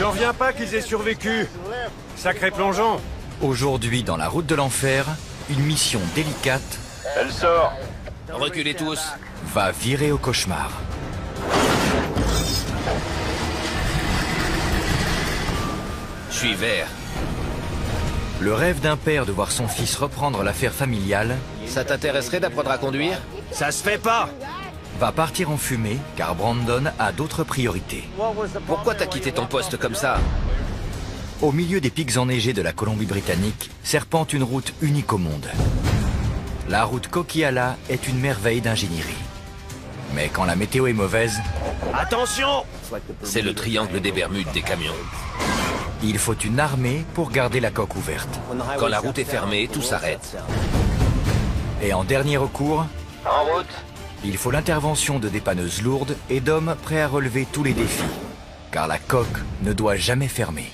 J'en reviens pas qu'ils aient survécu. Sacré plongeon. Aujourd'hui, dans la route de l'enfer, une mission délicate Elle sort. Reculez tous. va virer au cauchemar. Je suis vert. Le rêve d'un père de voir son fils reprendre l'affaire familiale Ça t'intéresserait d'apprendre à conduire? Ça se fait pas. va partir en fumée car Brandon a d'autres priorités. Pourquoi t'as quitté ton poste comme ça? Au milieu des pics enneigés de la Colombie-Britannique, serpente une route unique au monde. La route Coquihalla est une merveille d'ingénierie. Mais quand la météo est mauvaise, Attention. C'est le triangle des Bermudes des camions. il faut une armée pour garder la coque ouverte. Quand la route est fermée, tout s'arrête. Et en dernier recours, En route. il faut l'intervention de dépanneuses lourdes et d'hommes prêts à relever tous les défis. Car la coque ne doit jamais fermer.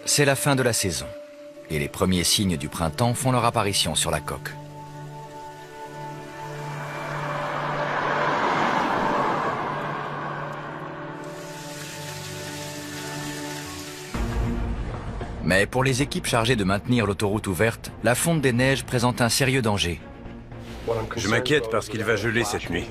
C'est la fin de la saison, et les premiers signes du printemps font leur apparition sur la coque. Mais pour les équipes chargées de maintenir l'autoroute ouverte, la fonte des neiges présente un sérieux danger. Je m'inquiète parce qu'il va geler cette nuit.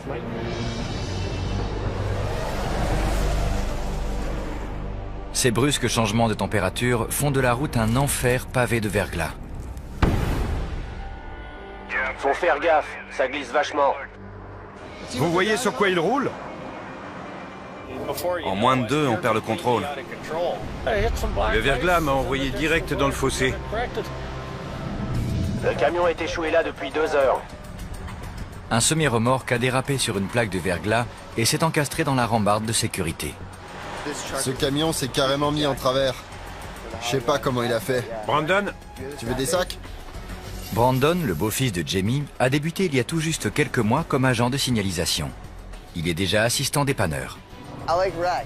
Ces brusques changements de température font de la route un enfer pavé de verglas. Faut faire gaffe, ça glisse vachement. Vous voyez sur quoi il roule? En moins de 2, on perd le contrôle. Le verglas m'a envoyé direct dans le fossé. Le camion est échoué là depuis 2 heures. Un semi-remorque a dérapé sur une plaque de verglas et s'est encastré dans la rambarde de sécurité. Ce camion s'est carrément mis en travers. Je sais pas comment il a fait. Brandon, Tu veux des sacs? Brandon, le beau-fils de Jamie, a débuté il y a tout juste quelques mois comme agent de signalisation. Il est déjà assistant dépanneur.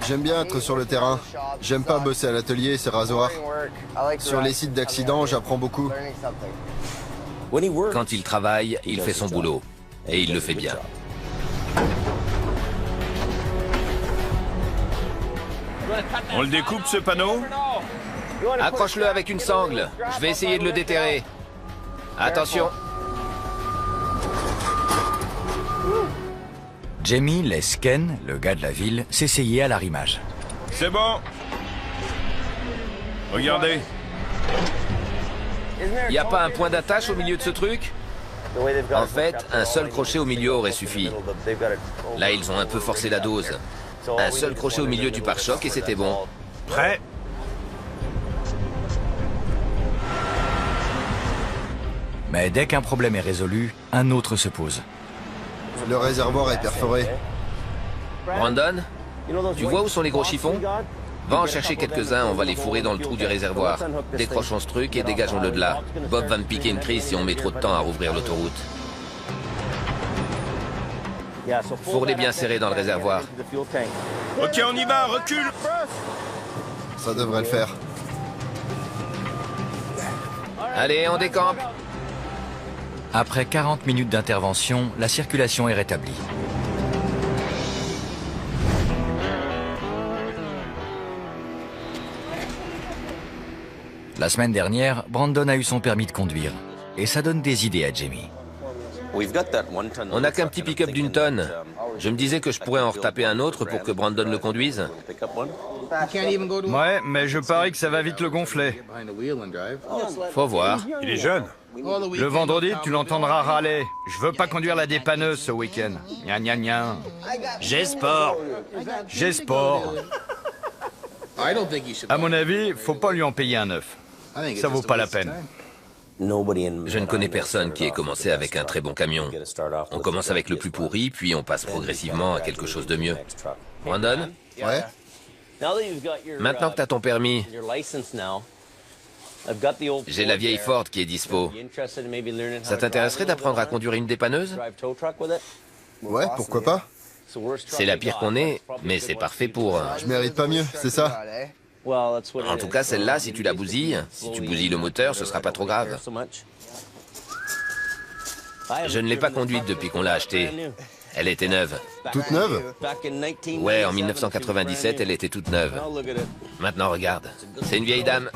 J'aime bien être sur le terrain. J'aime pas bosser à l'atelier, c'est rasoir. Sur les sites d'accidents, j'apprends beaucoup. Quand il travaille, il fait son boulot. Et il le fait bien. On le découpe ce panneau? Accroche-le avec une sangle. Je vais essayer de le déterrer. Attention. Jamie laisse Ken, le gars de la ville, s'essayer à l'arrimage. C'est bon. Regardez. Y a pas un point d'attache au milieu de ce truc? En fait, un seul crochet au milieu aurait suffi. Là, ils ont un peu forcé la dose. Un seul crochet au milieu du pare-choc et c'était bon. prêt? Mais dès qu'un problème est résolu, un autre se pose. Le réservoir est perforé. Brandon, tu vois où sont les gros chiffons? Va en chercher quelques-uns, on va les fourrer dans le trou du réservoir. Décrochons ce truc et dégageons-le de là. Bob va me piquer une crise si on met trop de temps à rouvrir l'autoroute. Fourre-les bien serrés dans le réservoir. Ok, on y va, recule. Ça devrait le faire. Allez, on décampe. Après 40 minutes d'intervention, la circulation est rétablie. La semaine dernière, Brandon a eu son permis de conduire. Et ça donne des idées à Jamie. On n'a qu'un petit pick-up d'une tonne. Je me disais que je pourrais en retaper un autre pour que Brandon le conduise. Ouais, mais je parie que ça va vite le gonfler. Faut voir. Il est jeune. Le vendredi, tu l'entendras râler. Je veux pas conduire la dépanneuse ce week-end. Gna gna gna. J'ai sport. J'ai sport. À mon avis, faut pas lui en payer un neuf. Ça vaut pas la peine. Je ne connais personne qui ait commencé avec un très bon camion. On commence avec le plus pourri, puis on passe progressivement à quelque chose de mieux. Brandon, Ouais. maintenant que tu as ton permis, j'ai la vieille Ford qui est dispo. Ça t'intéresserait d'apprendre à conduire une dépanneuse? Ouais, pourquoi pas? C'est la pire qu'on ait, mais c'est parfait pour... Je mérite pas mieux, c'est ça? En tout cas, celle-là, si tu la bousilles, si tu bousilles le moteur, ce sera pas trop grave. Je ne l'ai pas conduite depuis qu'on l'a achetée. Elle était neuve. Toute neuve? Ouais, en 1997, elle était toute neuve. Maintenant, regarde. C'est une vieille dame.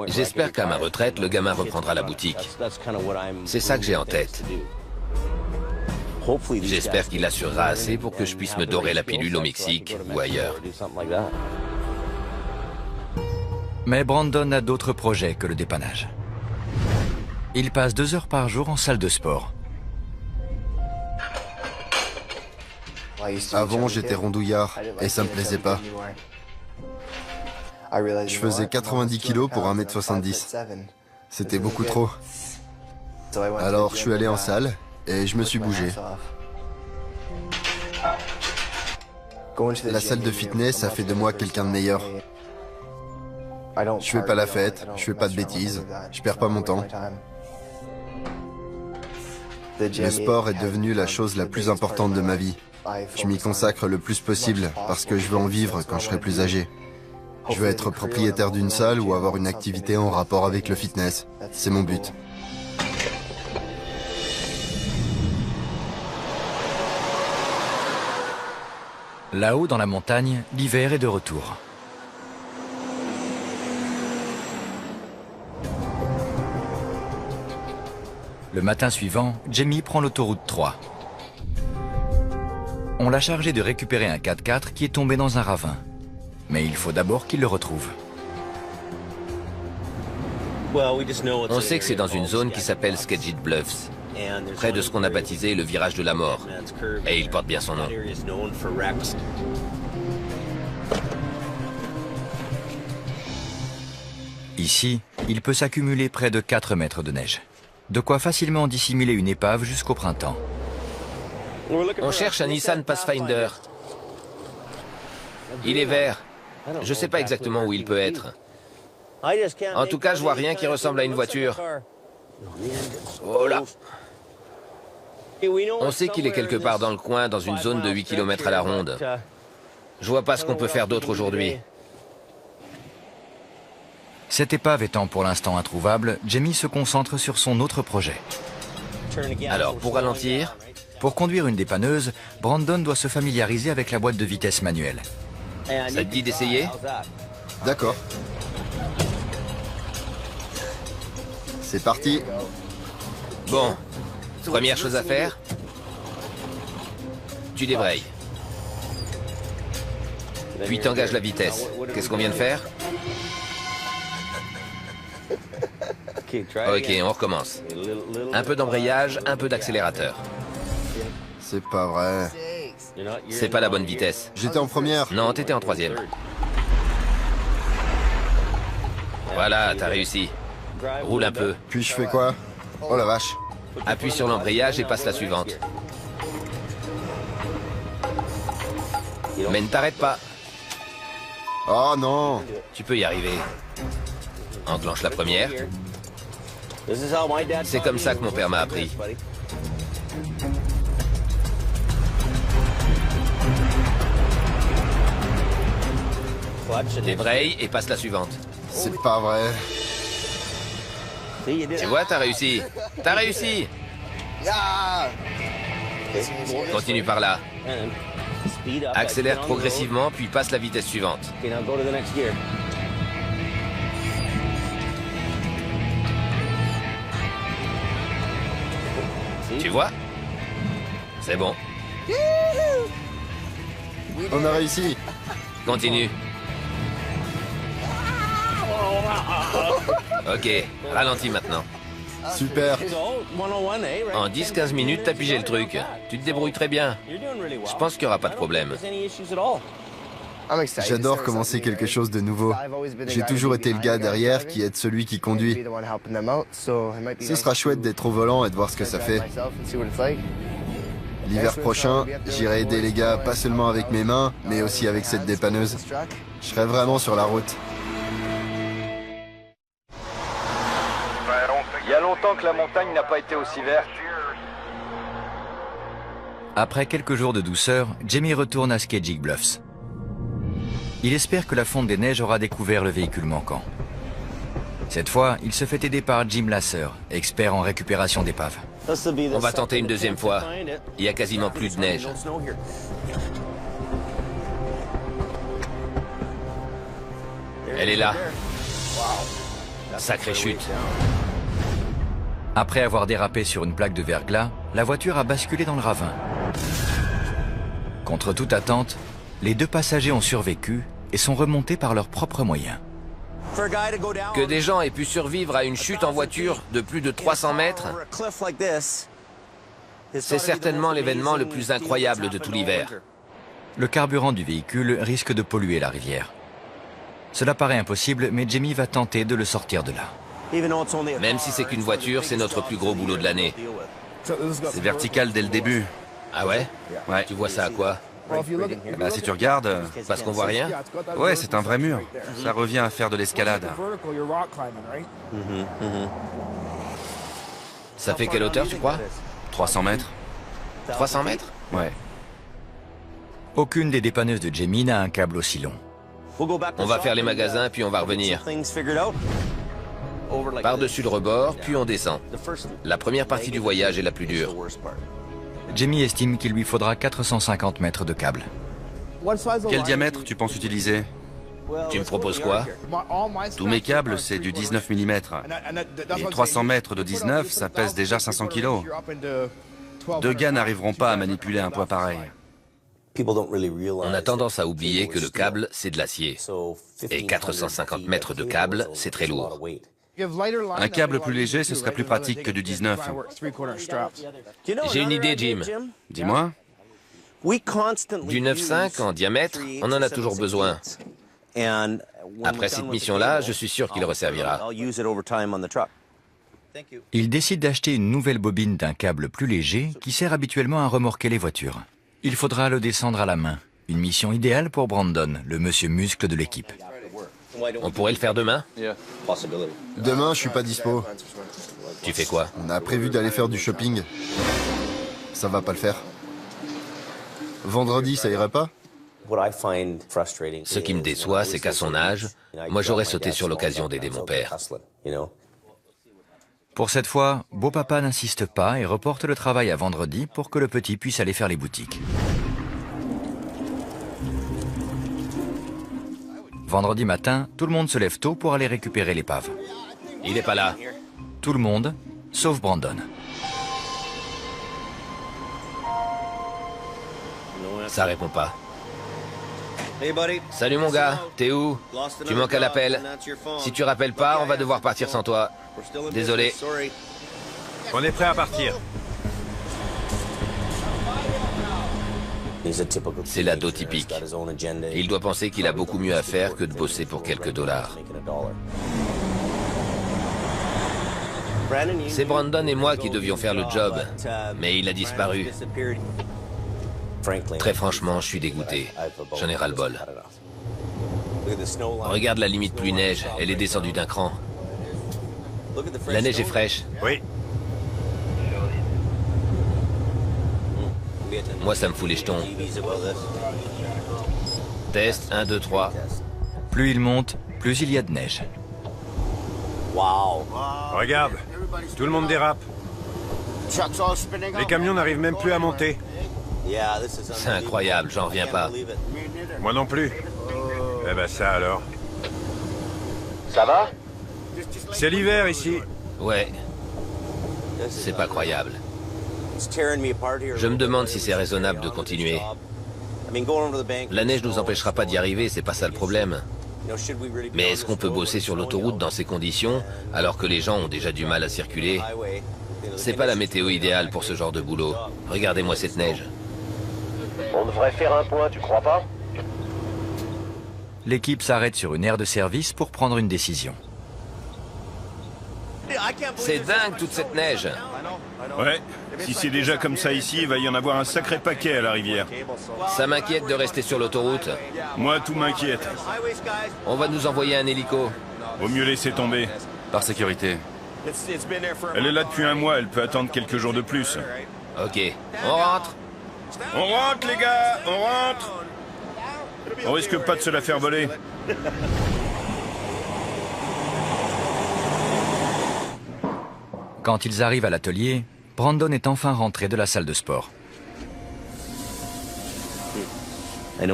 J'espère qu'à ma retraite, le gamin reprendra la boutique. C'est ça que j'ai en tête. J'espère qu'il assurera assez pour que je puisse me dorer la pilule au Mexique ou ailleurs. Mais Brandon a d'autres projets que le dépannage. Il passe 2 heures par jour en salle de sport. Avant, j'étais rondouillard et ça me plaisait pas. Je faisais 90 kilos pour 1m70. C'était beaucoup trop. Alors, je suis allé en salle et je me suis bougé. La salle de fitness a fait de moi quelqu'un de meilleur. Je fais pas la fête, je fais pas de bêtises, je perds pas mon temps. Le sport est devenu la chose la plus importante de ma vie. Je m'y consacre le plus possible parce que je veux en vivre quand je serai plus âgé. Je veux être propriétaire d'une salle ou avoir une activité en rapport avec le fitness. C'est mon but. Là-haut dans la montagne, l'hiver est de retour. Le matin suivant, Jamie prend l'autoroute 3. On l'a chargé de récupérer un 4x4 qui est tombé dans un ravin. Mais il faut d'abord qu'il le retrouve. On sait que c'est dans une zone qui s'appelle Skagit Bluffs, près de ce qu'on a baptisé le virage de la mort. Et il porte bien son nom. Ici, il peut s'accumuler près de 4 mètres de neige. De quoi facilement dissimuler une épave jusqu'au printemps. On cherche un Nissan Pathfinder. Il est vert. Je sais pas exactement où il peut être. En tout cas, je vois rien qui ressemble à une voiture. Oh là! On sait qu'il est quelque part dans le coin, dans une zone de 8 km à la ronde. Je vois pas ce qu'on peut faire d'autre aujourd'hui. Cette épave étant pour l'instant introuvable, Jamie se concentre sur son autre projet. Alors, pour ralentir, Pour conduire une dépanneuse, Brandon doit se familiariser avec la boîte de vitesse manuelle. ça te dit d'essayer? D'accord. C'est parti. Bon, première chose à faire, tu débrayes. Puis t'engages la vitesse. Qu'est-ce qu'on vient de faire? Ok, on recommence. Un peu d'embrayage, un peu d'accélérateur. C'est pas vrai. C'est pas la bonne vitesse. J'étais en première. Non, t'étais en troisième. Voilà, t'as réussi. Roule un peu. Puis je fais quoi? Oh la vache. Appuie sur l'embrayage et passe la suivante. Mais ne t'arrête pas. Oh non. Tu peux y arriver. Enclenche la première. C'est comme ça que mon père m'a appris. Débraye et passe la suivante. C'est pas vrai. Tu vois, t'as réussi. T'as réussi. Continue par là. Accélère progressivement, puis passe la vitesse suivante. Tu vois? C'est bon. On a réussi. Continue. Ok, ralentis maintenant. Super. En 10-15 minutes, t'as pigé le truc. Tu te débrouilles très bien. Je pense qu'il n'y aura pas de problème. J'adore commencer quelque chose de nouveau. J'ai toujours été le gars derrière qui aide celui qui conduit. Ce sera chouette d'être au volant et de voir ce que ça fait. L'hiver prochain, j'irai aider les gars pas seulement avec mes mains, mais aussi avec cette dépanneuse. Je serai vraiment sur la route. Il y a longtemps que la montagne n'a pas été aussi verte. Après quelques jours de douceur, Jamie retourne à Skagit Bluffs. Il espère que la fonte des neiges aura découvert le véhicule manquant. Cette fois, il se fait aider par Jim Lasser, expert en récupération d'épaves. On va tenter une deuxième fois. Il y a quasiment plus de neige. Elle est là. Sacrée chute. Après avoir dérapé sur une plaque de verglas, la voiture a basculé dans le ravin. Contre toute attente, les deux passagers ont survécu et sont remontés par leurs propres moyens. Que des gens aient pu survivre à une chute en voiture de plus de 300 mètres, c'est certainement l'événement le plus incroyable de tout l'hiver. Le carburant du véhicule risque de polluer la rivière. Cela paraît impossible, mais Jamie va tenter de le sortir de là. Même si c'est qu'une voiture, c'est notre plus gros boulot de l'année. C'est vertical dès le début. Ah ouais? Ouais. Tu vois ça à quoi? Bah, si tu regardes... Parce qu'on voit rien? Ouais, c'est un vrai mur. Ça revient à faire de l'escalade. Ça fait quelle hauteur, tu crois? 300 mètres. 300 mètres? Ouais. Aucune des dépanneuses de Jamie n'a un câble aussi long. On va faire les magasins, puis on va revenir. Par-dessus le rebord, puis on descend. La première partie du voyage est la plus dure. Jamie estime qu'il lui faudra 450 mètres de câble. Quel diamètre tu penses utiliser? Tu me proposes quoi? Tous mes câbles, c'est du 19 mm. Et 300 mètres de 19, ça pèse déjà 500 kilos. Deux gars n'arriveront pas à manipuler un poids pareil. On a tendance à oublier que le câble, c'est de l'acier. Et 450 mètres de câble, c'est très lourd. Un câble plus léger, ce serait plus pratique que du 19. J'ai une idée, Jim. Dis-moi. Du 9,5 en diamètre, on en a toujours besoin. Après cette mission-là, je suis sûr qu'il resservira. Il décide d'acheter une nouvelle bobine d'un câble plus léger qui sert habituellement à remorquer les voitures. Il faudra le descendre à la main. Une mission idéale pour Brandon, le monsieur muscle de l'équipe. On pourrait le faire demain? Demain, je suis pas dispo. Tu fais quoi? On a prévu d'aller faire du shopping. Ça va pas le faire. Vendredi, ça irait pas? Ce qui me déçoit, c'est qu'à son âge, moi j'aurais sauté sur l'occasion d'aider mon père. Pour cette fois, beau-papa n'insiste pas et reporte le travail à vendredi pour que le petit puisse aller faire les boutiques. Vendredi matin, tout le monde se lève tôt pour aller récupérer l'épave. Il n'est pas là. Tout le monde, sauf Brandon. Ça répond pas. Salut mon gars, t'es où? Tu manques à l'appel. Si tu rappelles pas, on va devoir partir sans toi. Désolé. On est prêt à partir. C'est l'ado typique. Et il doit penser qu'il a beaucoup mieux à faire que de bosser pour quelques dollars. C'est Brandon et moi qui devions faire le job, mais il a disparu. Très franchement, je suis dégoûté. J'en ai ras-le-bol. Regarde la limite pluie neige, elle est descendue d'un cran. La neige est fraîche. Oui. Moi, ça me fout les jetons. Test, 1, 2, 3. Plus il monte, plus il y a de neige. Regarde, tout le monde dérape. Les camions n'arrivent même plus à monter. C'est incroyable, j'en reviens pas. Moi non plus. Eh ben ça alors. Ça va? C'est l'hiver ici. Ouais. C'est pas croyable. Je me demande si c'est raisonnable de continuer. La neige nous empêchera pas d'y arriver, c'est pas ça le problème. Mais est-ce qu'on peut bosser sur l'autoroute dans ces conditions, alors que les gens ont déjà du mal à circuler? C'est pas la météo idéale pour ce genre de boulot. Regardez-moi cette neige. On devrait faire un point, tu crois pas? l'équipe s'arrête sur une aire de service pour prendre une décision. C'est dingue toute cette neige. Ouais, si c'est déjà comme ça ici, il va y en avoir un sacré paquet à la rivière. Ça m'inquiète de rester sur l'autoroute. Moi, tout m'inquiète. On va nous envoyer un hélico. Vaut mieux laisser tomber. Par sécurité. Elle est là depuis un mois, elle peut attendre quelques jours de plus. Ok, on rentre. On rentre, les gars, on rentre. On risque pas de se la faire voler. Quand ils arrivent à l'atelier, Brandon est enfin rentré de la salle de sport. Je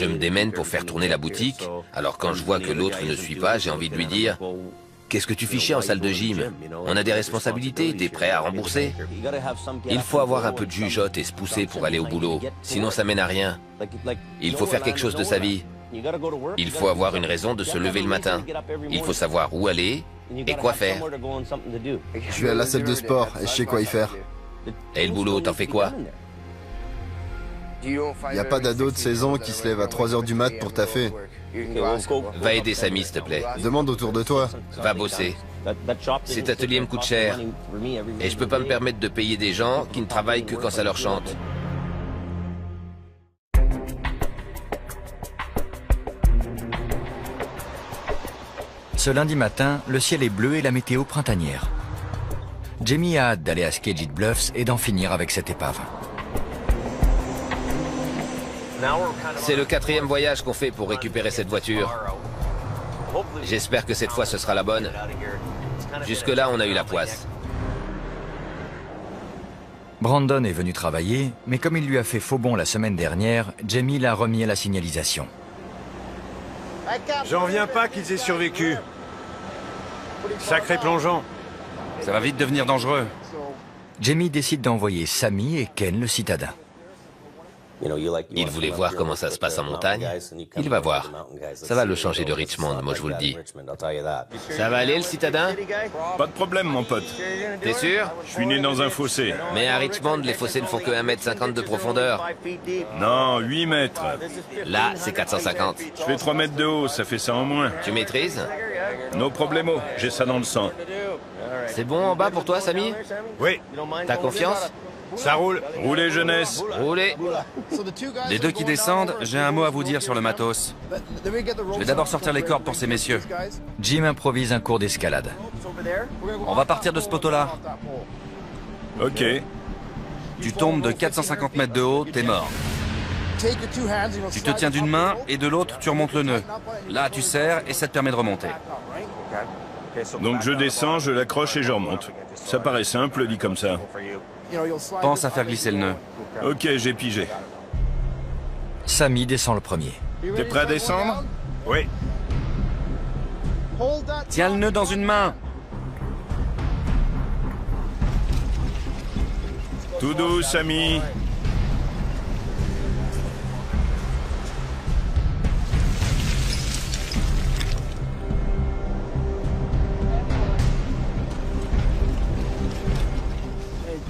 me démène pour faire tourner la boutique, alors quand je vois que l'autre ne suit pas, j'ai envie de lui dire « Qu'est-ce que tu fais chier en salle de gym? On a des responsabilités, des prêts à rembourser. Il faut avoir un peu de jugeote et se pousser pour aller au boulot, sinon ça mène à rien. Il faut faire quelque chose de sa vie. Il faut avoir une raison de se lever le matin. Il faut savoir où aller et quoi faire. Je vais à la salle de sport et je sais quoi y faire. Et le boulot, t'en fais quoi? Y a pas d'ado de 16 ans qui se lève à 3 heures du mat pour taffer. Va aider Samy, s'il te plaît. Demande autour de toi. Va bosser. Cet atelier me coûte cher. Et je peux pas me permettre de payer des gens qui ne travaillent que quand ça leur chante. Ce lundi matin, le ciel est bleu et la météo printanière. Jamie a hâte d'aller à Skagit Bluffs et d'en finir avec cette épave. C'est le 4e voyage qu'on fait pour récupérer cette voiture. J'espère que cette fois ce sera la bonne. Jusque-là, on a eu la poisse. Brandon est venu travailler, mais comme il lui a fait faux bond la semaine dernière, Jamie l'a remis à la signalisation. J'en reviens pas qu'ils aient survécu. Sacré plongeon. Ça va vite devenir dangereux. Jamie décide d'envoyer Sammy et Ken, le citadin. Il voulait voir comment ça se passe en montagne. Il va voir. Ça va le changer de Richmond, moi je vous le dis. Ça va aller, le citadin? Pas de problème, mon pote. T'es sûr? Je suis né dans un fossé. Mais à Richmond, les fossés ne font que 1,50 m de profondeur. Non, 8 mètres. Là, c'est 450. Je fais 3 mètres de haut, ça fait ça en moins. Tu maîtrises? No problemo, j'ai ça dans le sang. C'est bon en bas pour toi, Samy? Oui. T'as confiance? Ça roule. Roulez, jeunesse. Roulez. Les deux qui descendent, j'ai un mot à vous dire sur le matos. Je vais d'abord sortir les cordes pour ces messieurs. Jim improvise un cours d'escalade. On va partir de ce poteau-là. Ok. Tu tombes de 450 mètres de haut, t'es mort. Tu te tiens d'une main et de l'autre, tu remontes le nœud. Là, tu serres et ça te permet de remonter. Donc je descends, je l'accroche et je remonte. Ça paraît simple, dit comme ça. Pense à faire glisser le nœud. Ok, j'ai pigé. Sammy descend le premier. T'es prêt à descendre? Oui. Tiens le nœud dans une main. Tout doux, Samy.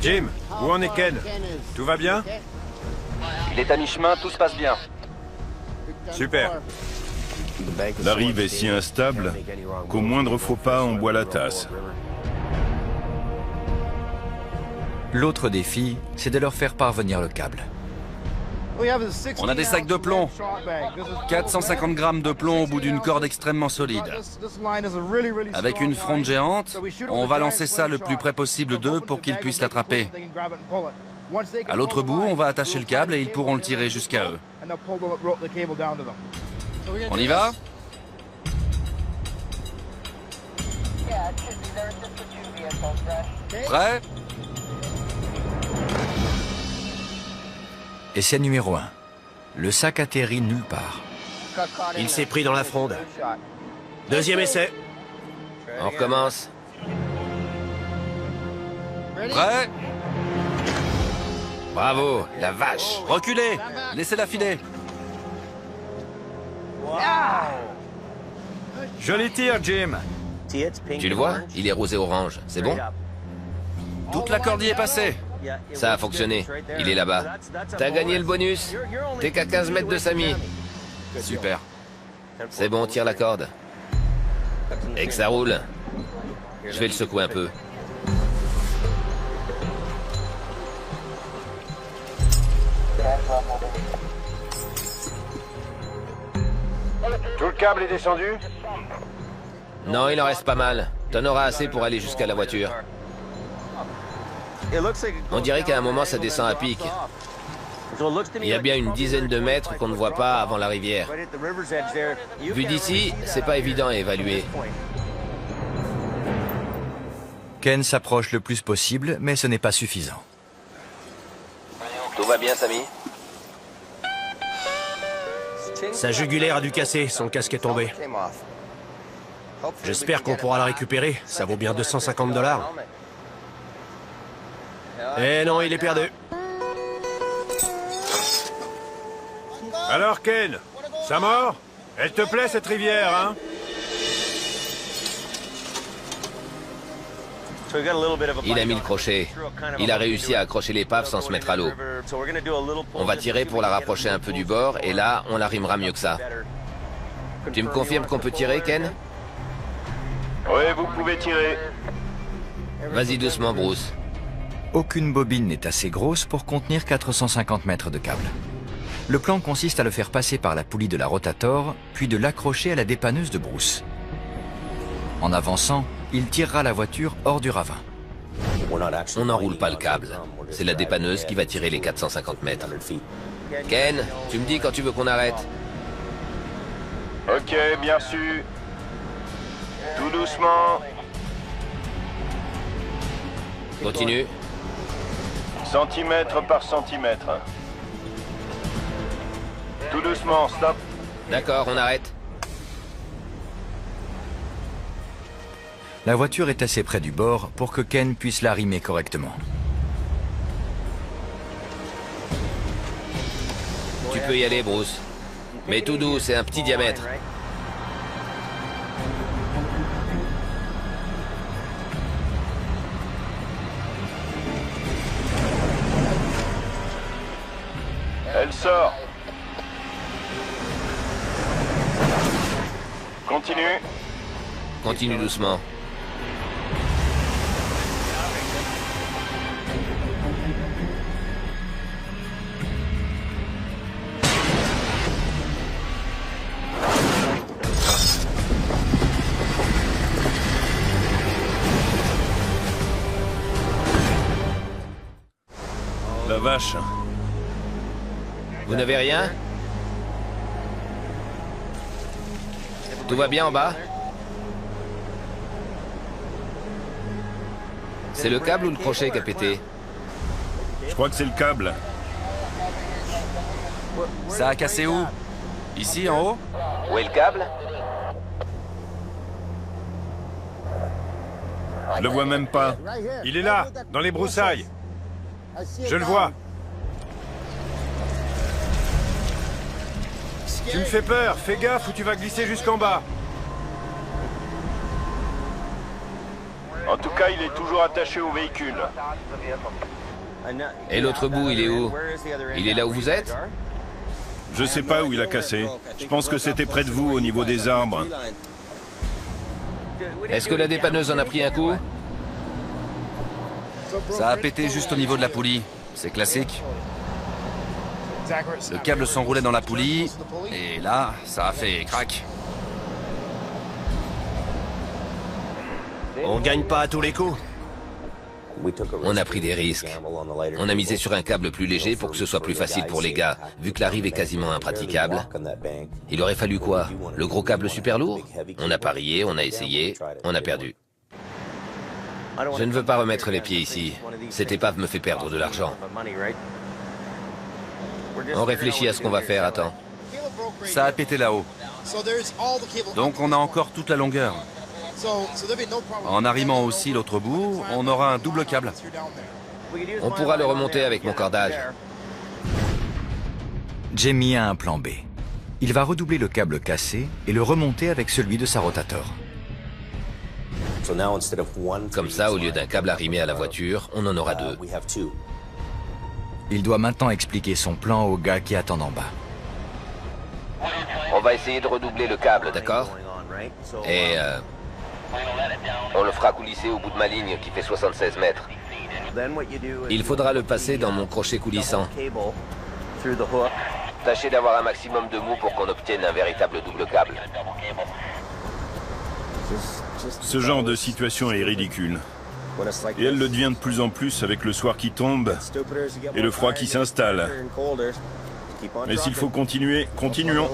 Jim, où en est Ken? Tout va bien? Il est à mi-chemin, tout se passe bien. Super. La rive est si instable qu'au moindre faux pas, on boit la tasse. L'autre défi, c'est de leur faire parvenir le câble. On a des sacs de plomb. 450 grammes de plomb au bout d'une corde extrêmement solide. Avec une fronde géante, on va lancer ça le plus près possible d'eux pour qu'ils puissent l'attraper. À l'autre bout, on va attacher le câble et ils pourront le tirer jusqu'à eux. On y va? Prêt? Essai numéro 1. Le sac atterrit nulle part. Il s'est pris dans la fronde. Deuxième essai. On recommence. Prêt? Bravo, la vache. Reculez! Laissez-la filer. Joli tir, Jim. Tu le vois? Il est rosé orange. C'est bon? Toute la corde y est passée. Ça a fonctionné. Il est là-bas. T'as gagné le bonus. T'es qu'à 15 mètres de Samy. Super. C'est bon, tire la corde. Et que ça roule. Je vais le secouer un peu. Tout le câble est descendu? Non, il en reste pas mal. T'en auras assez pour aller jusqu'à la voiture. On dirait qu'à un moment ça descend à pic. Il y a bien une dizaine de mètres qu'on ne voit pas avant la rivière. Vu d'ici, c'est pas évident à évaluer. Ken s'approche le plus possible, mais ce n'est pas suffisant. Tout va bien, Sammy? Sa jugulaire a dû casser, son casque est tombé. J'espère qu'on pourra la récupérer, ça vaut bien 250 $. Eh non, il est perdu. Alors Ken, ça mord? Elle te plaît cette rivière, hein? Il a mis le crochet. Il a réussi à accrocher l'épave sans se mettre à l'eau. On va tirer pour la rapprocher un peu du bord, et là, on la rimera mieux que ça. Tu me confirmes qu'on peut tirer, Ken? Oui, vous pouvez tirer. Vas-y doucement, Bruce. Aucune bobine n'est assez grosse pour contenir 450 mètres de câble. Le plan consiste à le faire passer par la poulie de la Rotator, puis de l'accrocher à la dépanneuse de Bruce. En avançant, il tirera la voiture hors du ravin. On n'enroule pas le câble. C'est la dépanneuse qui va tirer les 450 mètres. Ken, tu me dis quand tu veux qu'on arrête. Ok, bien sûr. Tout doucement. Continue. Centimètre par centimètre. Tout doucement, stop. D'accord, on arrête. La voiture est assez près du bord pour que Ken puisse l'arrimer correctement. Tu peux y aller, Bruce. Mais tout doux, c'est un petit diamètre. Elle sort. Continue. Continue doucement. La vache. Vous n'avez rien? Tout va bien en bas? C'est le câble ou le crochet qui a pété? Je crois que c'est le câble. Ça a cassé où? Ici, en haut? Où est le câble? Je le vois même pas. Il est là, dans les broussailles. Je le vois. Tu me fais peur, fais gaffe ou tu vas glisser jusqu'en bas. En tout cas, il est toujours attaché au véhicule. Et l'autre bout, il est où? Il est là où vous êtes? Je sais pas où il a cassé. Je pense que c'était près de vous, au niveau des arbres. Est-ce que la dépanneuse en a pris un coup? Ça a pété juste au niveau de la poulie. C'est classique. Le câble s'enroulait dans la poulie, et là, ça a fait crac. On gagne pas à tous les coups. On a pris des risques. On a misé sur un câble plus léger pour que ce soit plus facile pour les gars, vu que la rive est quasiment impraticable. Il aurait fallu quoi? Le gros câble super lourd? On a parié, on a essayé, on a perdu. Je ne veux pas remettre les pieds ici. Cette épave me fait perdre de l'argent. On réfléchit à ce qu'on va faire, attends. Ça a pété là-haut. Donc on a encore toute la longueur. En arrimant aussi l'autre bout, on aura un double câble. On pourra le remonter avec mon cordage. Jamie a un plan B. Il va redoubler le câble cassé et le remonter avec celui de sa Rotator. Comme ça, au lieu d'un câble arrimé à la voiture, on en aura deux. Il doit maintenant expliquer son plan aux gars qui attendent en bas. On va essayer de redoubler le câble, d'accord? Et on le fera coulisser au bout de ma ligne qui fait 76 mètres. Il faudra le passer dans mon crochet coulissant. Tâchez d'avoir un maximum de mou pour qu'on obtienne un véritable double câble. Ce genre de situation est ridicule. Et elle le devient de plus en plus avec le soir qui tombe et le froid qui s'installe. Mais s'il faut continuer, continuons.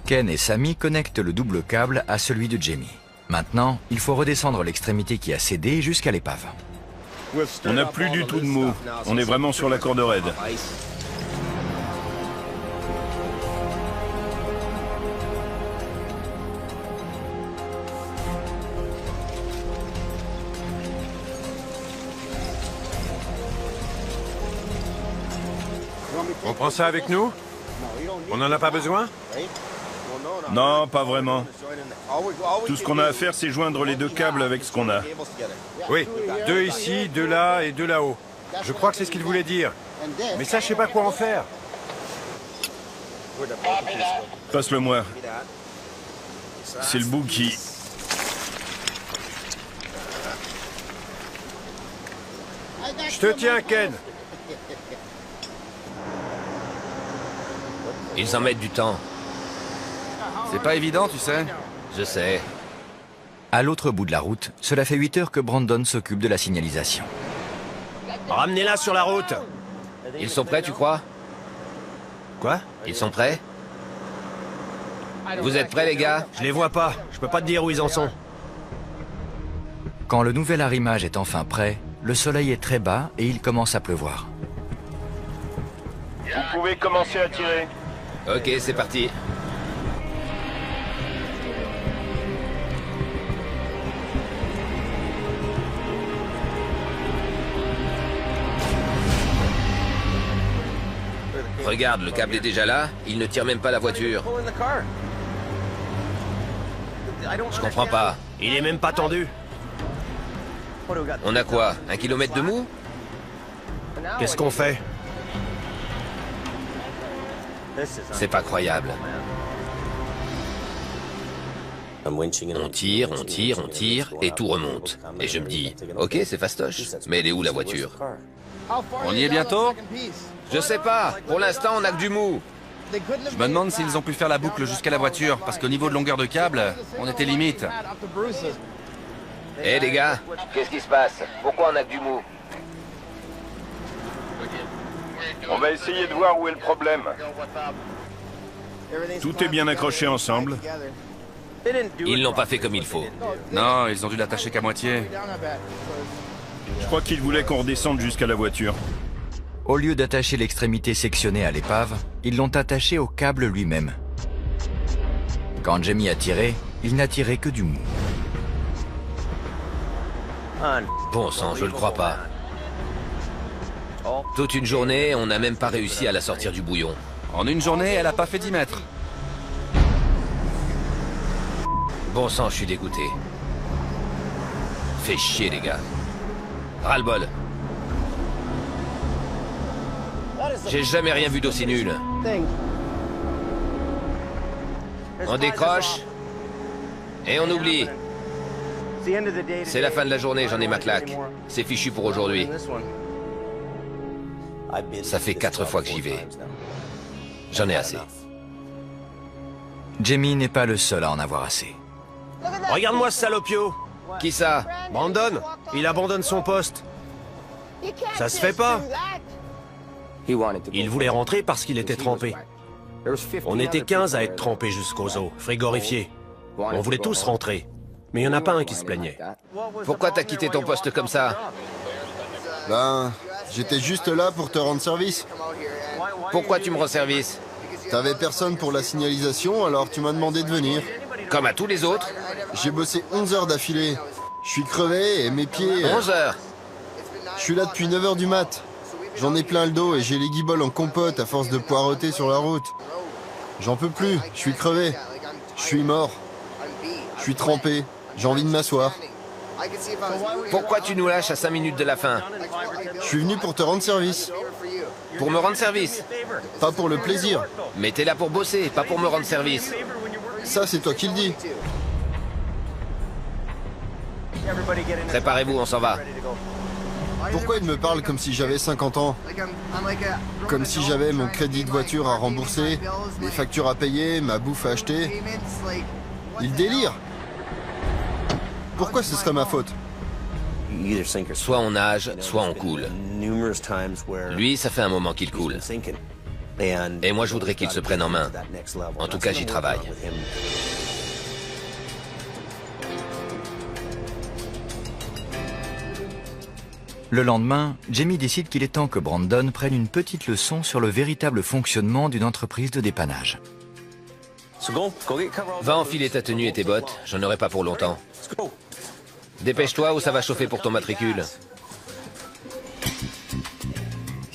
Ken et Sammy connectent le double câble à celui de Jamie. Maintenant, il faut redescendre l'extrémité qui a cédé jusqu'à l'épave. On n'a plus du tout de mou. On est vraiment sur la corde raide. On prend ça avec nous? On n'en a pas besoin? Non, pas vraiment. Tout ce qu'on a à faire, c'est joindre les deux câbles avec ce qu'on a. Oui, deux ici, deux là et deux là-haut. Je crois que c'est ce qu'il voulait dire. Mais ça, je sais pas quoi en faire. Passe-le-moi. C'est le bout qui... Je te tiens, Ken. Ils en mettent du temps. C'est pas évident, tu sais. Je sais. À l'autre bout de la route, cela fait 8 heures que Brandon s'occupe de la signalisation. Ramenez-la sur la route. Ils sont prêts, tu crois? Quoi? Ils sont prêts? Vous êtes prêts, les gars? Je les vois pas. Je peux pas te dire où ils en sont. Quand le nouvel arrimage est enfin prêt, le soleil est très bas et il commence à pleuvoir. Vous pouvez commencer à tirer. Ok, c'est parti. Regarde, le câble est déjà là, il ne tire même pas la voiture. Je comprends pas. Il est même pas tendu. On a quoi? 1 kilomètre de mou? Qu'est-ce qu'on fait? C'est pas croyable. On tire, on tire, on tire, et tout remonte. Et je me dis, ok, c'est fastoche, mais elle est où la voiture? On y est bientôt? Je sais pas, pour l'instant on a que du mou. Je me demande s'ils ont pu faire la boucle jusqu'à la voiture, parce qu'au niveau de longueur de câble, on était limite. Eh les gars, qu'est-ce qui se passe? Pourquoi on a que du mou? On va essayer de voir où est le problème. Tout est bien accroché ensemble. Ils l'ont pas fait comme il faut. Non, ils ont dû l'attacher qu'à moitié. Je crois qu'ils voulaient qu'on redescende jusqu'à la voiture. Au lieu d'attacher l'extrémité sectionnée à l'épave, ils l'ont attaché au câble lui-même. Quand Jamie a tiré, il n'a tiré que du mou. Bon sang, je le crois pas. Toute une journée, on n'a même pas réussi à la sortir du bouillon. En une journée, elle a pas fait 10 mètres. Bon sang, je suis dégoûté. Fait chier, les gars. Ras-le-bol. J'ai jamais rien vu d'aussi nul. On décroche et on oublie. C'est la fin de la journée, j'en ai ma claque. C'est fichu pour aujourd'hui. Ça fait 4 fois que j'y vais. J'en ai assez. Jamie n'est pas le seul à en avoir assez. Regarde-moi ce salopio. Qui ça? Brandon, il abandonne son poste. Ça se fait pas. Il voulait rentrer parce qu'il était trempé. On était 15 à être trempés jusqu'aux os, frigorifiés. On voulait tous rentrer. Mais il n'y en a pas un qui se plaignait. Pourquoi t'as quitté ton poste comme ça? Ben, j'étais juste là pour te rendre service. Pourquoi tu me rends service? T'avais personne pour la signalisation, alors tu m'as demandé de venir. Comme à tous les autres? J'ai bossé 11 heures d'affilée. Je suis crevé et mes pieds... 11 heures? Je suis là depuis 9 heures du mat. J'en ai plein le dos et j'ai les guibolles en compote à force de poireauter sur la route. J'en peux plus, je suis crevé. Je suis mort. Je suis trempé. J'ai envie de m'asseoir. Pourquoi tu nous lâches à 5 minutes de la fin? Je suis venu pour te rendre service. Pour me rendre service. Pas pour le plaisir. Mais t'es là pour bosser, pas pour me rendre service. Ça, c'est toi qui le dis. Préparez-vous, on s'en va. Pourquoi il me parle comme si j'avais 50 ans? Comme si j'avais mon crédit de voiture à rembourser, mes factures à payer, ma bouffe à acheter. Il délire. Pourquoi ce serait ma faute? Soit on nage, soit on coule. Lui, ça fait un moment qu'il coule. Et moi, je voudrais qu'il se prenne en main. En tout cas, j'y travaille. Le lendemain, Jamie décide qu'il est temps que Brandon prenne une petite leçon sur le véritable fonctionnement d'une entreprise de dépannage. Va enfiler ta tenue et tes bottes, j'en aurai pas pour longtemps. Dépêche-toi ou ça va chauffer pour ton matricule.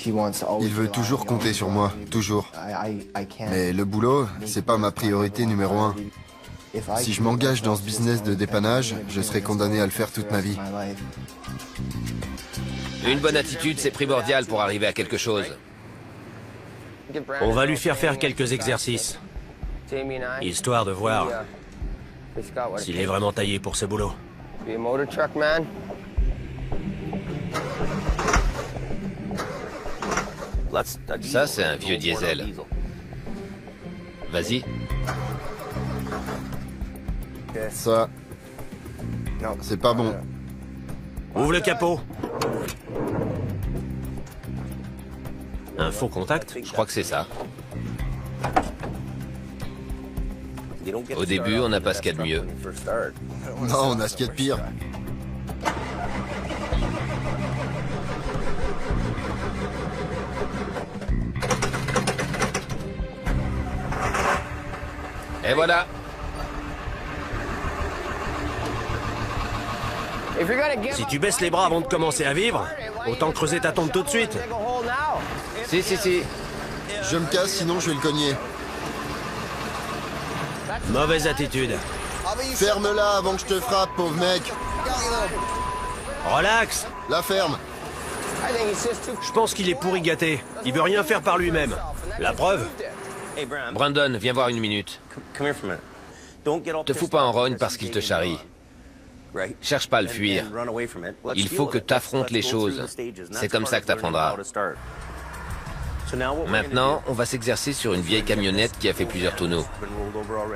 Il veut toujours compter sur moi, toujours. Mais le boulot, c'est pas ma priorité numéro 1. Si je m'engage dans ce business de dépannage, je serai condamné à le faire toute ma vie. Une bonne attitude, c'est primordial pour arriver à quelque chose. On va lui faire quelques exercices, histoire de voir s'il est vraiment taillé pour ce boulot. Ça, c'est un vieux diesel. Vas-y. Ça... c'est pas bon. Ouvre le capot. Un faux contact? Je crois que c'est ça. Au début, on n'a pas ce qu'il y a de mieux. Non, on a ce qu'il y a de pire. Et voilà. Si tu baisses les bras avant de commencer à vivre, autant creuser ta tombe tout de suite. Si. Je me casse, sinon je vais le cogner. Mauvaise attitude. Ferme-la avant que je te frappe, pauvre mec. Relax. La ferme. Je pense qu'il est pourri gâté. Il veut rien faire par lui-même. La preuve? Brandon, viens voir une minute. Te fous pas en rogne parce qu'il te charrie. Cherche pas à le fuir. Il faut que tu affrontes les choses. C'est comme ça que tu apprendras. Maintenant, on va s'exercer sur une vieille camionnette qui a fait plusieurs tonneaux.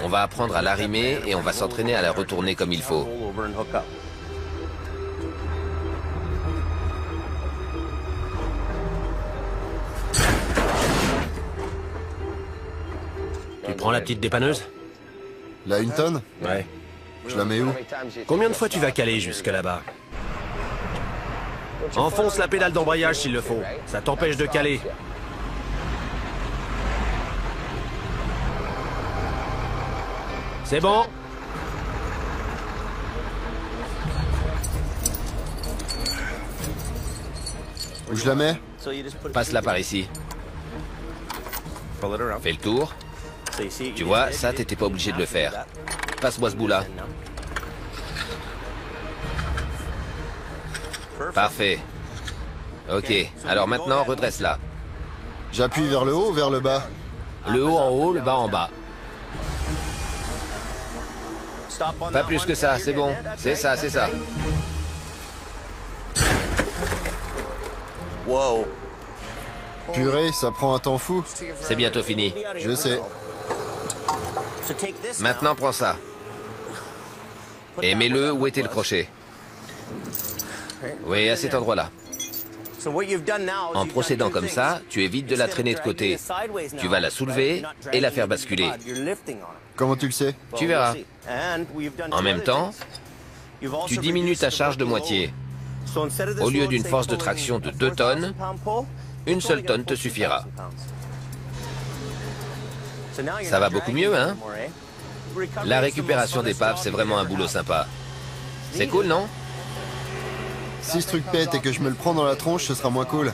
On va apprendre à l'arrimer et on va s'entraîner à la retourner comme il faut. Tu prends la petite dépanneuse? Là, une tonne? Ouais. Je la mets où? Combien de fois tu vas caler jusque là-bas? Enfonce la pédale d'embrayage s'il le faut. Ça t'empêche de caler. C'est bon. Où je la mets? Passe-la par ici. Fais le tour. Tu vois, ça, t'étais pas obligé de le faire. Passe-moi ce bout-là. Parfait. Ok, alors maintenant, redresse-la. J'appuie vers le haut ou vers le bas? Le haut en haut, le bas en bas. Pas plus que ça, c'est bon. C'est ça, c'est ça. Purée, ça prend un temps fou. C'est bientôt fini. Je sais. Maintenant, prends ça. Et mets-le où était le crochet. Oui, à cet endroit-là. En procédant comme ça, tu évites de la traîner de côté. Tu vas la soulever et la faire basculer. Comment tu le sais? Tu verras. En même temps, tu diminues ta charge de moitié. Au lieu d'une force de traction de 2 tonnes, une seule tonne te suffira. Ça va beaucoup mieux, hein? La récupération d'épave, c'est vraiment un boulot sympa. C'est cool, non? Si ce truc pète et que je me le prends dans la tronche, ce sera moins cool.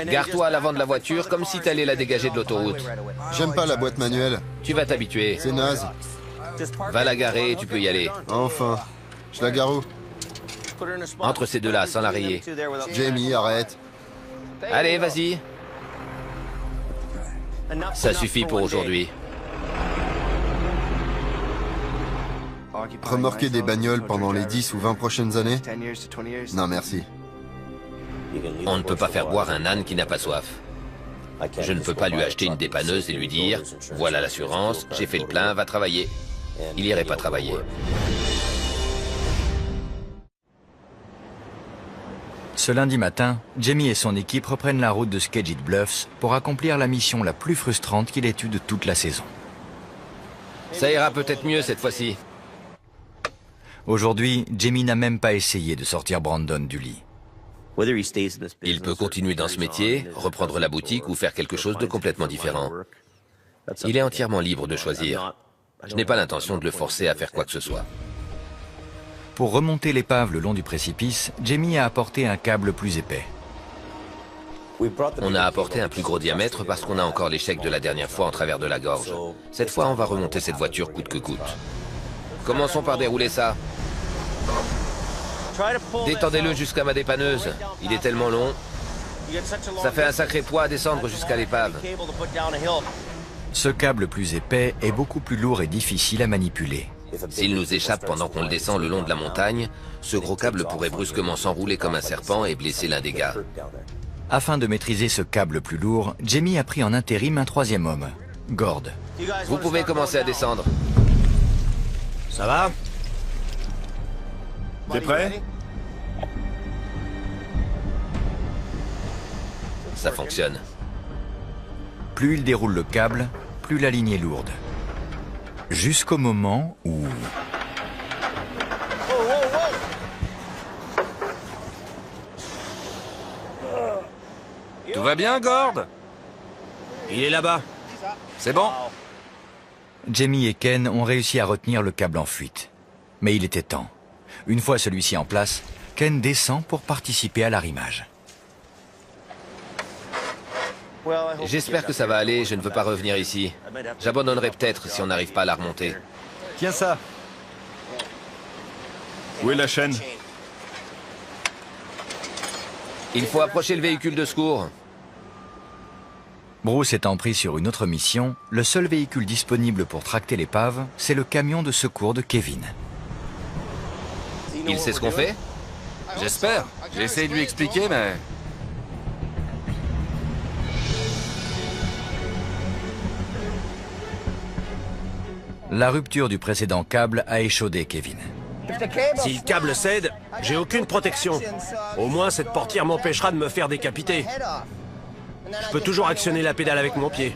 Gare-toi à l'avant de la voiture comme si t'allais la dégager de l'autoroute. J'aime pas la boîte manuelle. Tu vas t'habituer. C'est naze. Va la garer et tu peux y aller. Enfin. Je la gare où? Entre ces deux-là, sans la rayer. Jamie, arrête. Allez, vas-y. Ça suffit pour aujourd'hui. Remorquer des bagnoles pendant les 10 ou 20 prochaines années? Non, merci. On ne peut pas faire boire un âne qui n'a pas soif. Je ne peux pas lui acheter une dépanneuse et lui dire « Voilà l'assurance, j'ai fait le plein, va travailler ». Il n'irait pas travailler. Ce lundi matin, Jamie et son équipe reprennent la route de Skagit Bluffs pour accomplir la mission la plus frustrante qu'il ait eue de toute la saison. Ça ira peut-être mieux cette fois-ci. Aujourd'hui, Jamie n'a même pas essayé de sortir Brandon du lit. Il peut continuer dans ce métier, reprendre la boutique ou faire quelque chose de complètement différent. Il est entièrement libre de choisir. Je n'ai pas l'intention de le forcer à faire quoi que ce soit. Pour remonter l'épave le long du précipice, Jamie a apporté un câble plus épais. On a apporté un plus gros diamètre parce qu'on a encore l'échec de la dernière fois en travers de la gorge. Cette fois, on va remonter cette voiture coûte que coûte. Commençons par dérouler ça. Détendez-le jusqu'à ma dépanneuse. Il est tellement long. Ça fait un sacré poids à descendre jusqu'à l'épave. Ce câble plus épais est beaucoup plus lourd et difficile à manipuler. S'il nous échappe pendant qu'on le descend le long de la montagne, ce gros câble pourrait brusquement s'enrouler comme un serpent et blesser l'un des gars. Afin de maîtriser ce câble plus lourd, Jamie a pris en intérim un troisième homme, Gord. Vous pouvez commencer à descendre. Ça va? T'es prêt? Ça fonctionne. Plus il déroule le câble, plus la ligne est lourde. Jusqu'au moment où... Tout va bien, Gord? Il est là-bas. C'est bon? Jamie et Ken ont réussi à retenir le câble en fuite. Mais il était temps. Une fois celui-ci en place, Ken descend pour participer à l'arrimage. J'espère que ça va aller, je ne veux pas revenir ici. J'abandonnerai peut-être si on n'arrive pas à la remonter. Tiens ça. Où est la chaîne? Il faut approcher le véhicule de secours. Bruce étant pris sur une autre mission, le seul véhicule disponible pour tracter l'épave, c'est le camion de secours de Kevin. Il sait ce qu'on fait? J'espère. J'ai essayé de lui expliquer, mais... La rupture du précédent câble a échaudé Kevin. Si le câble cède, j'ai aucune protection. Au moins, cette portière m'empêchera de me faire décapiter. Je peux toujours actionner la pédale avec mon pied.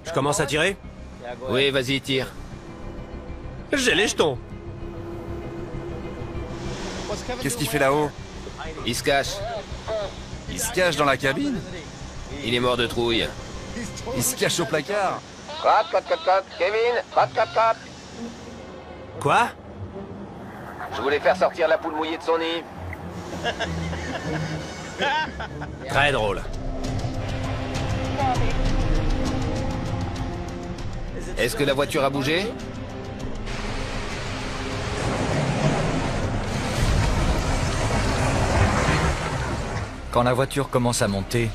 Je commence à tirer? Oui, vas-y, tire. J'ai les jetons. Qu'est-ce qu'il fait là-haut? Il se cache. Il se cache dans la cabine? Il est mort de trouille. Il se cache au placard? Kevin, Quoi? Je voulais faire sortir la poule mouillée de son nid. Très drôle. Est-ce que la voiture a bougé? Quand la voiture commence à monter,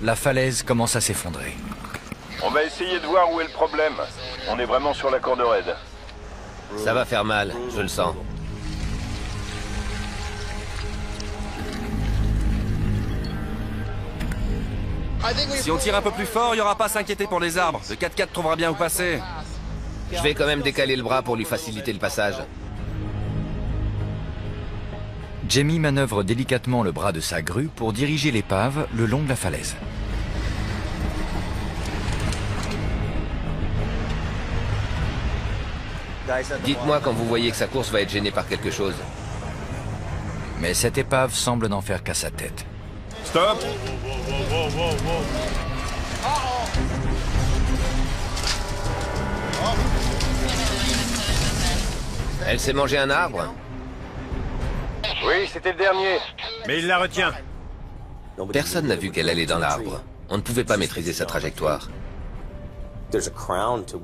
la falaise commence à s'effondrer. On va essayer de voir où est le problème. On est vraiment sur la corde raide. Ça va faire mal, je le sens. Si on tire un peu plus fort, il n'y aura pas à s'inquiéter pour les arbres. Le 4x4 trouvera bien où passer. Je vais quand même décaler le bras pour lui faciliter le passage. Jamie manœuvre délicatement le bras de sa grue pour diriger l'épave le long de la falaise. Dites-moi quand vous voyez que sa course va être gênée par quelque chose. Mais cette épave semble n'en faire qu'à sa tête. Stop! Elle s'est mangé un arbre? Oui, c'était le dernier. Mais il la retient. Personne n'a vu qu'elle allait dans l'arbre. On ne pouvait pas maîtriser sa trajectoire.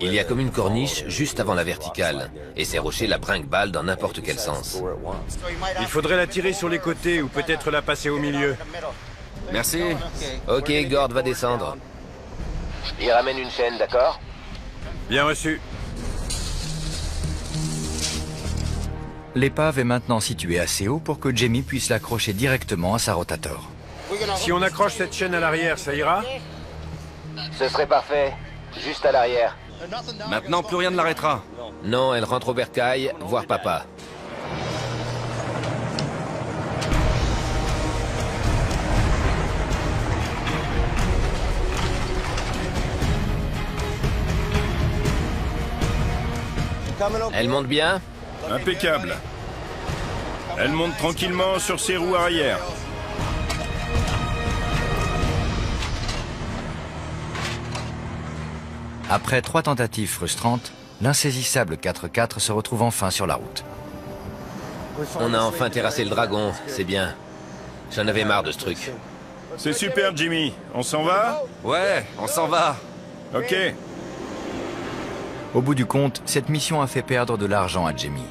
Il y a comme une corniche juste avant la verticale, et ces rochers la brinque-balle dans n'importe quel sens. Il faudrait la tirer sur les côtés ou peut-être la passer au milieu. Merci. Ok, Gord va descendre. Il ramène une chaîne, d'accord? Bien reçu. L'épave est maintenant située assez haut pour que Jamie puisse l'accrocher directement à sa rotator. Si on accroche cette chaîne à l'arrière, ça ira? Ce serait parfait. Juste à l'arrière. Maintenant, plus rien ne l'arrêtera. Non, elle rentre au bercail, voir papa. Elle monte bien? Impeccable. Elle monte tranquillement sur ses roues arrière. Après 3 tentatives frustrantes, l'insaisissable 4x4 se retrouve enfin sur la route. On a enfin terrassé le dragon, c'est bien. J'en avais marre de ce truc. C'est super, Jimmy. On s'en va? Ouais, on s'en va. Ok. Au bout du compte, cette mission a fait perdre de l'argent à Jamie.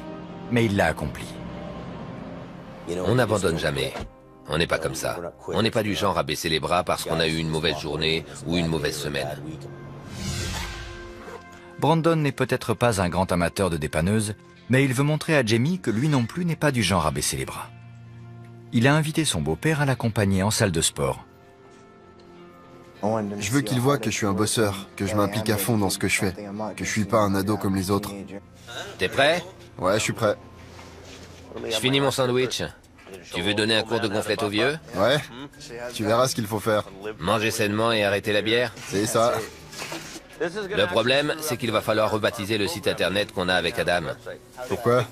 Mais il l'a accompli. On n'abandonne jamais. On n'est pas comme ça. On n'est pas du genre à baisser les bras parce qu'on a eu une mauvaise journée ou une mauvaise semaine. Brandon n'est peut-être pas un grand amateur de dépanneuse, mais il veut montrer à Jamie que lui non plus n'est pas du genre à baisser les bras. Il a invité son beau-père à l'accompagner en salle de sport. Je veux qu'il voit que je suis un bosseur, que je m'implique à fond dans ce que je fais, que je suis pas un ado comme les autres. T'es prêt? Ouais, je suis prêt. Je finis mon sandwich. Tu veux donner un cours de gonflette aux vieux? Ouais, tu verras ce qu'il faut faire. Manger sainement et arrêter la bière? C'est ça. Le problème, c'est qu'il va falloir rebaptiser le site internet qu'on a avec Adam. Pourquoi?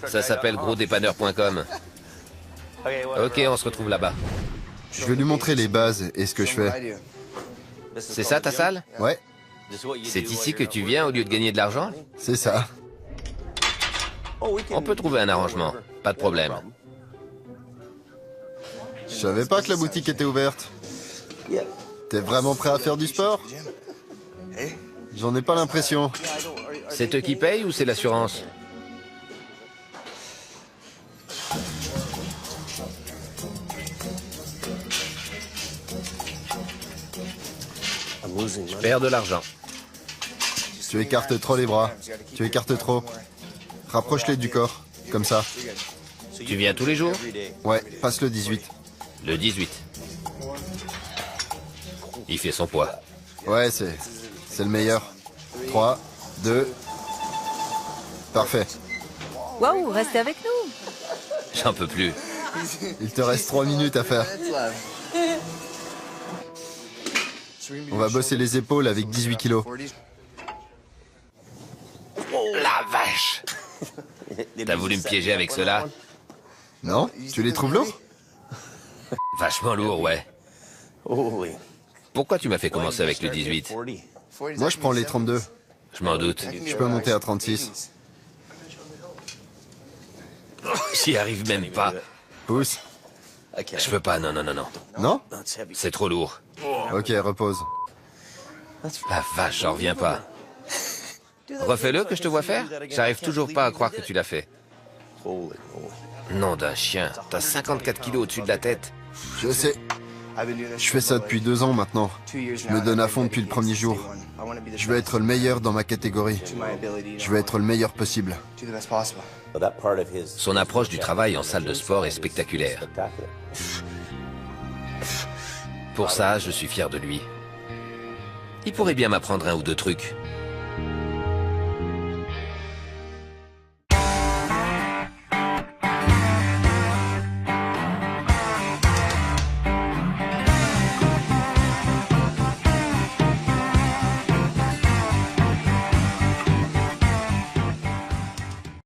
Ça s'appelle grosdépanneur.com. Ok, on se retrouve là-bas. Je vais lui montrer les bases et ce que je fais. C'est ça ta salle? Ouais, C'est ici que tu viens au lieu de gagner de l'argent? c'est ça. On peut trouver un arrangement, pas de problème. Je savais pas que la boutique était ouverte. T'es vraiment prêt à faire du sport? J'en ai pas l'impression. C'est eux qui payent ou c'est l'assurance? Je perds de l'argent. Tu écartes trop les bras. Tu écartes trop. Rapproche-les du corps, comme ça. Tu viens tous les jours? Ouais, passe le 18. Le 18. Il fait son poids. Ouais, c'est le meilleur. 3, 2... Parfait. Waouh, restez avec nous. J'en peux plus. Il te reste 3 minutes à faire. On va bosser les épaules avec 18 kilos. La vache! T'as voulu me piéger avec cela? Non? Tu les trouves lourds? Vachement lourd, ouais. Pourquoi tu m'as fait commencer avec le 18? Moi, je prends les 32. Je m'en doute. Je peux monter à 36. J'y arrive même pas. Pousse. Je peux pas, non, non, non, non. Non? C'est trop lourd. Ok, repose. La vache, j'en reviens pas. Refais-le que je te vois faire? J'arrive toujours pas à croire que tu l'as fait. Nom d'un chien, t'as 54 kilos au-dessus de la tête. Je sais. Je fais ça depuis 2 ans maintenant. Je me donne à fond depuis le premier jour. Je veux être le meilleur dans ma catégorie. Je veux être le meilleur possible. Son approche du travail en salle de sport est spectaculaire. Pour ça, je suis fier de lui. Il pourrait bien m'apprendre 1 ou 2 trucs.